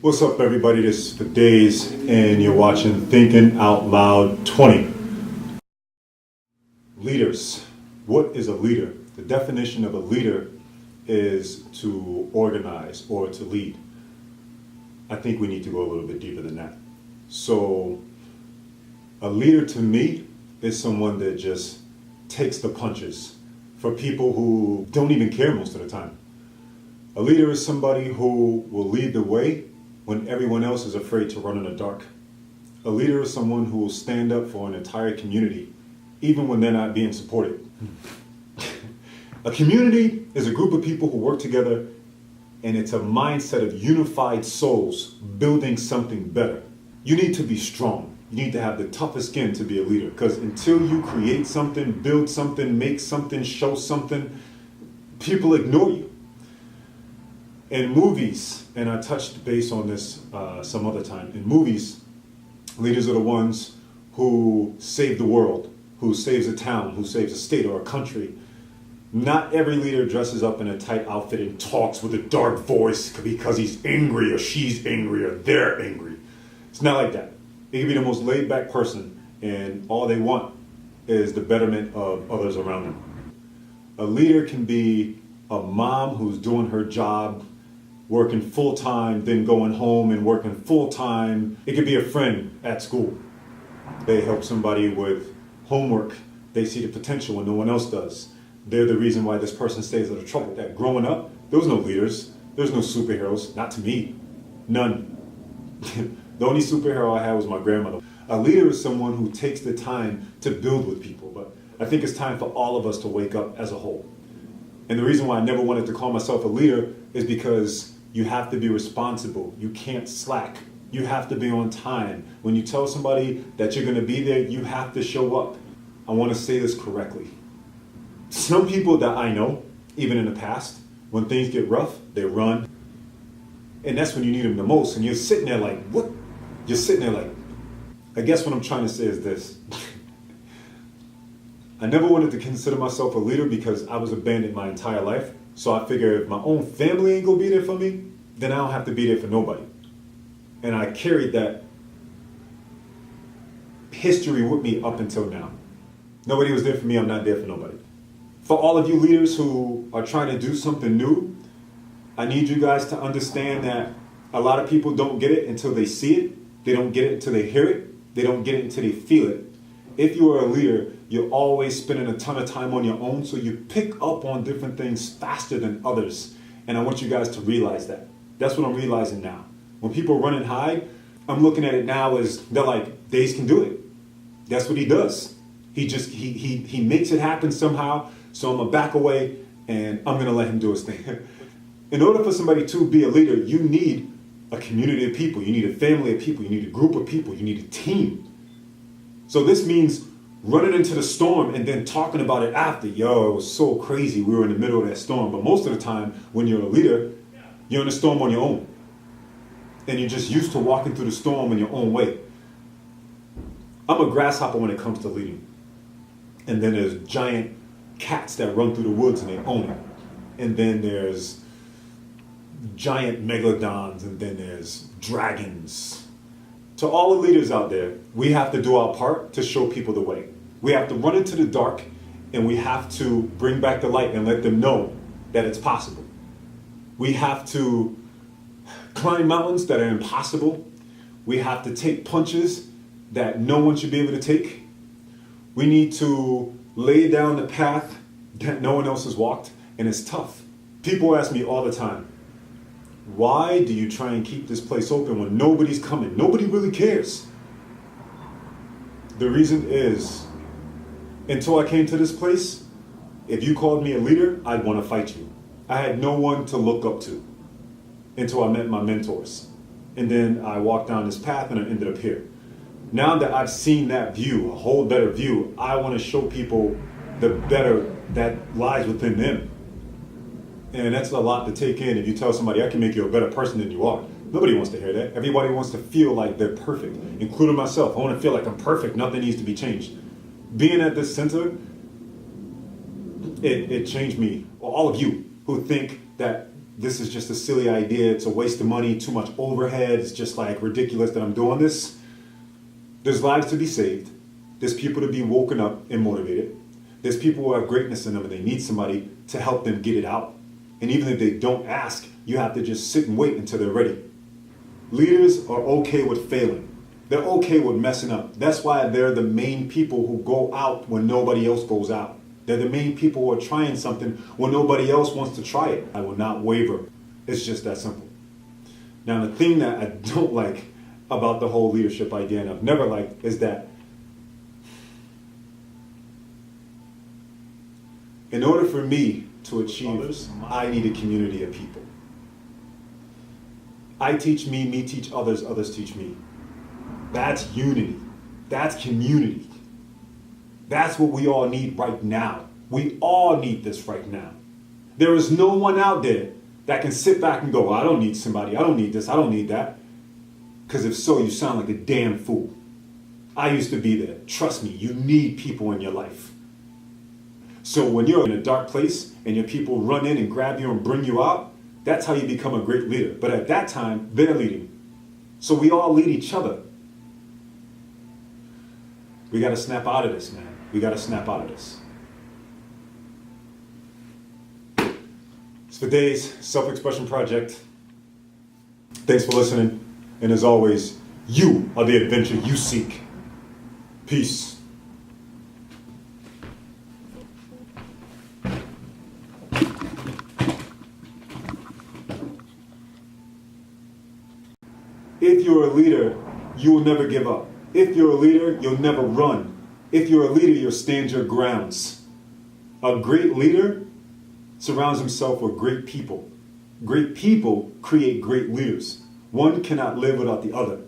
What's up, everybody? This is Fadayz, and you're watching Thinking Out Loud 20. Leaders. What is a leader? The definition of a leader is to organize or to lead. I think we need to go a little bit deeper than that. So, a leader to me is someone that just takes the punches for people who don't even care most of the time. A leader is somebody who will lead the way when everyone else is afraid to run in the dark. A leader is someone who will stand up for an entire community, even when they're not being supported. A community is a group of people who work together, and it's a mindset of unified souls building something better. You need to be strong. You need to have the toughest skin to be a leader, because until you create something, build something, make something, show something, people ignore you. In movies, and I touched base on this some other time, in movies, leaders are the ones who save the world, who saves a town, who saves a state or a country. Not every leader dresses up in a tight outfit and talks with a dark voice because he's angry or she's angry or they're angry. It's not like that. It can be the most laid back person, and all they want is the betterment of others around them. A leader can be a mom who's doing her job, working full-time, then going home and working full-time. It could be a friend at school. They help somebody with homework. They see the potential when no one else does. They're the reason why this person stays out of trouble. That growing up, there was no leaders. There's no superheroes. Not to me. None. The only superhero I had was my grandmother. A leader is someone who takes the time to build with people. But I think it's time for all of us to wake up as a whole. And the reason why I never wanted to call myself a leader is because you have to be responsible. You can't slack. You have to be on time. When you tell somebody that you're going to be there, you have to show up. I want to say this correctly. Some people that I know, even in the past, when things get rough, they run. And that's when you need them the most. And you're sitting there like, what? You're sitting there like, I guess what I'm trying to say is this. I never wanted to consider myself a leader because I was abandoned my entire life. So I figure if my own family ain't gonna be there for me, then I don't have to be there for nobody. And I carried that history with me up until now. Nobody was there for me, I'm not there for nobody. For all of you leaders who are trying to do something new, I need you guys to understand that a lot of people don't get it until they see it. They don't get it until they hear it. They don't get it until they feel it. If you are a leader, you're always spending a ton of time on your own, so you pick up on different things faster than others. And I want you guys to realize that. That's what I'm realizing now. When people run and hide, I'm looking at it now as they're like, Daze can do it. That's what he does. He makes it happen somehow, so I'm gonna back away and I'm gonna let him do his thing. In order for somebody to be a leader, you need a community of people, you need a family of people, you need a group of people, you need a team. So this means running into the storm and then talking about it after. Yo, it was so crazy. We were in the middle of that storm. But most of the time, when you're a leader, you're in a storm on your own. And you're just used to walking through the storm in your own way. I'm a grasshopper when it comes to leading. And then there's giant cats that run through the woods and they own it. And then there's giant megalodons, and then there's dragons. To all the leaders out there, we have to do our part to show people the way. We have to run into the dark, and we have to bring back the light and let them know that it's possible. We have to climb mountains that are impossible. We have to take punches that no one should be able to take. We need to lay down the path that no one else has walked, and it's tough. People ask me all the time, why do you try and keep this place open when nobody's coming? Nobody really cares. The reason is, until I came to this place, if you called me a leader, I'd want to fight you. I had no one to look up to until I met my mentors. And then I walked down this path and I ended up here. Now that I've seen that view, a whole better view, I want to show people the better that lies within them. And that's a lot to take in. If you tell somebody, I can make you a better person than you are. Nobody wants to hear that. Everybody wants to feel like they're perfect, including myself. I want to feel like I'm perfect. Nothing needs to be changed. Being at this center, it changed me. All of you who think that this is just a silly idea, it's a waste of money, too much overhead, it's just like ridiculous that I'm doing this. There's lives to be saved. There's people to be woken up and motivated. There's people who have greatness in them and they need somebody to help them get it out. And even if they don't ask, you have to just sit and wait until they're ready. Leaders are okay with failing. They're okay with messing up. That's why they're the main people who go out when nobody else goes out. They're the main people who are trying something when nobody else wants to try it. I will not waver. It's just that simple. Now, the thing that I don't like about the whole leadership idea, and I've never liked, is that in order for me to achieve others, I need a community of people. I teach me, me teach others, others teach me. That's unity. That's community. That's what we all need right now. We all need this right now. There is no one out there that can sit back and go, I don't need somebody, I don't need this, I don't need that. Because if so, you sound like a damn fool. I used to be there. Trust me, you need people in your life. So when you're in a dark place and your people run in and grab you and bring you out, that's how you become a great leader. But at that time, they're leading. So we all lead each other. We got to snap out of this, man. We got to snap out of this. It's Fadayz Self-Expression Project. Thanks for listening. And as always, you are the adventure you seek. Peace. If you're a leader, you will never give up. If you're a leader, you'll never run. If you're a leader, you'll stand your grounds. A great leader surrounds himself with great people. Great people create great leaders. One cannot live without the other.